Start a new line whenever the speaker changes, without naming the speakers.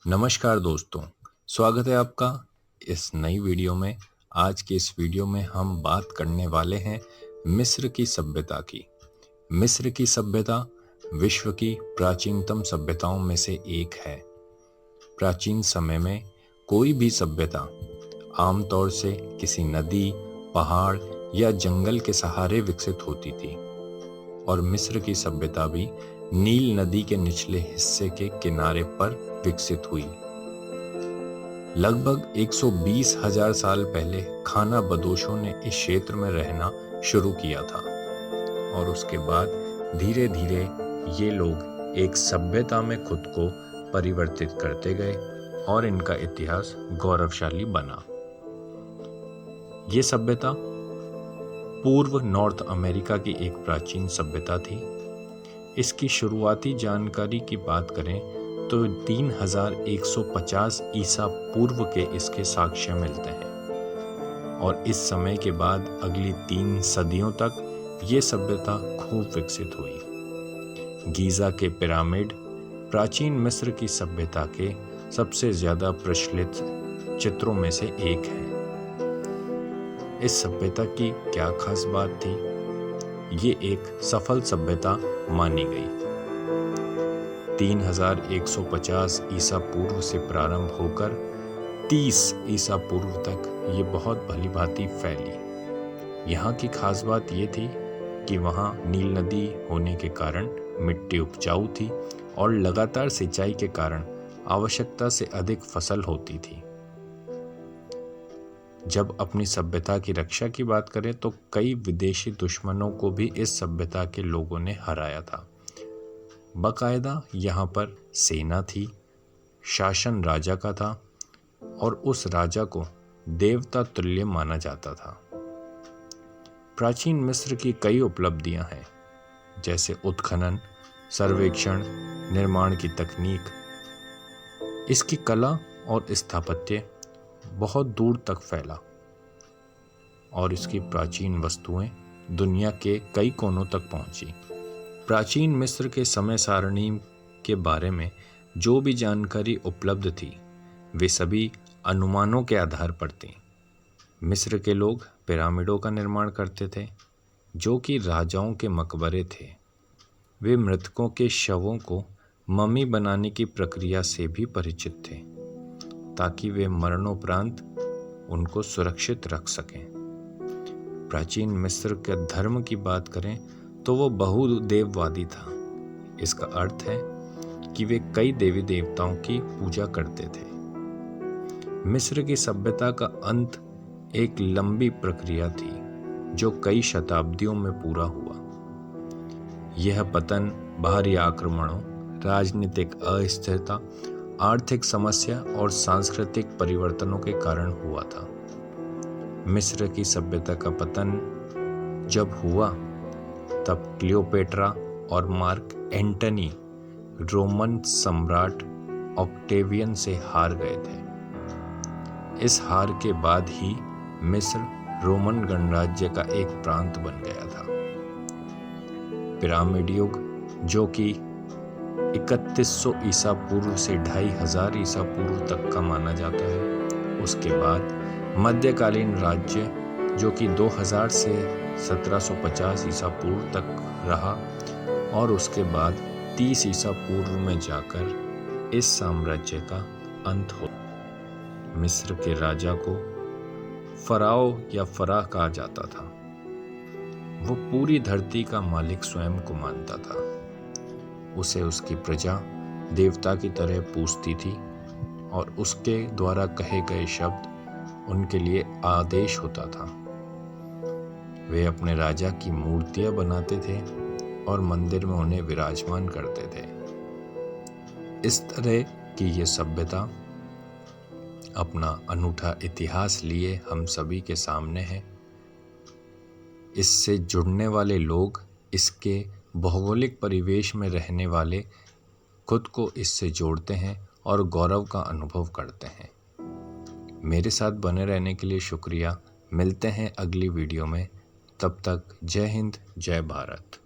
नमस्कार दोस्तों, स्वागत है आपका इस नई वीडियो में। आज की इस वीडियो में हम बात करने वाले हैं मिस्र की सभ्यता की। मिस्र की सभ्यता विश्व की प्राचीनतम सभ्यताओं में से एक है। प्राचीन समय में कोई भी सभ्यता आमतौर से किसी नदी, पहाड़ या जंगल के सहारे विकसित होती थी और मिस्र की सभ्यता भी नील नदी के निचले हिस्से के किनारे पर विकसित हुई। लगभग 120,000 साल पहले खाना बदोशों ने इस क्षेत्र में रहना शुरू किया था और उसके बाद धीरे धीरे ये लोग एक सभ्यता में खुद को परिवर्तित करते गए और इनका इतिहास गौरवशाली बना। ये सभ्यता पूर्व नॉर्थ अमेरिका की एक प्राचीन सभ्यता थी। इसकी शुरुआती जानकारी की बात करें तो 3150 ईसा पूर्व के इसके साक्ष्य मिलते हैं और इस समय के बाद अगली 3 सदियों तक ये सभ्यता खूब विकसित हुई। गीज़ा के पिरामिड प्राचीन मिस्र की सभ्यता के सबसे ज़्यादा प्रचलित चित्रों में से एक है। इस सभ्यता की क्या खास बात थी? ये एक सफल सभ्यता मानी गई। 3150 ईसा पूर्व से प्रारंभ होकर 30 ईसा पूर्व तक ये बहुत भलीभांति फैली। यहाँ की खास बात ये थी कि वहाँ नील नदी होने के कारण मिट्टी उपजाऊ थी और लगातार सिंचाई के कारण आवश्यकता से अधिक फसल होती थी। जब अपनी सभ्यता की रक्षा की बात करें तो कई विदेशी दुश्मनों को भी इस सभ्यता के लोगों ने हराया था। बाकायदा यहाँ पर सेना थी, शासन राजा का था और उस राजा को देवता तुल्य माना जाता था। प्राचीन मिस्र की कई उपलब्धियां हैं, जैसे उत्खनन, सर्वेक्षण, निर्माण की तकनीक। इसकी कला और स्थापत्य बहुत दूर तक फैला और इसकी प्राचीन वस्तुएं दुनिया के कई कोनों तक पहुंची। प्राचीन मिस्र के समय सारणी के बारे में जो भी जानकारी उपलब्ध थी वे सभी अनुमानों के आधार पर थी। मिस्र के लोग पिरामिडों का निर्माण करते थे जो कि राजाओं के मकबरे थे। वे मृतकों के शवों को मम्मी बनाने की प्रक्रिया से भी परिचित थे ताकि वे मरणोपरांत उनको सुरक्षित रख सकें। प्राचीन मिस्र के धर्म की बात करें तो वो बहुदेववादी था। इसका अर्थ है कि वे कई देवी देवताओं की पूजा करते थे। मिस्र की सभ्यता का अंत एक लंबी प्रक्रिया थी जो कई शताब्दियों में पूरा हुआ। यह पतन बाहरी आक्रमणों, राजनीतिक अस्थिरता, आर्थिक समस्या और सांस्कृतिक परिवर्तनों के कारण हुआ था। मिस्र की सभ्यता का पतन जब हुआ तब क्लियोपेट्रा और मार्क एंटनी रोमन सम्राट ऑक्टेवियन से हार गए थे। इस हार के बाद ही मिस्र रोमन गणराज्य का एक प्रांत बन गया था। पिरामिड युग, जो कि 3100 ईसा पूर्व से 2500 ईसा पूर्व तक का माना जाता है। उसके बाद मध्यकालीन राज्य, जो कि 2000 से 1750 ईसा पूर्व तक रहा और उसके बाद 30 ईसा पूर्व में जाकर इस साम्राज्य का अंत हो। मिस्र के राजा को फराओ या फराह कहा जाता था। वो पूरी धरती का मालिक स्वयं को मानता था। उसे उसकी प्रजा देवता की तरह पूजती थी और उसके द्वारा कहे गए शब्द उनके लिए आदेश होता था। वे अपने राजा की मूर्तियां बनाते थे और मंदिर में उन्हें विराजमान करते थे। इस तरह की ये सभ्यता अपना अनूठा इतिहास लिए हम सभी के सामने है। इससे जुड़ने वाले लोग, इसके भौगोलिक परिवेश में रहने वाले खुद को इससे जोड़ते हैं और गौरव का अनुभव करते हैं। मेरे साथ बने रहने के लिए शुक्रिया। मिलते हैं अगली वीडियो में। तब तक जय हिंद, जय भारत।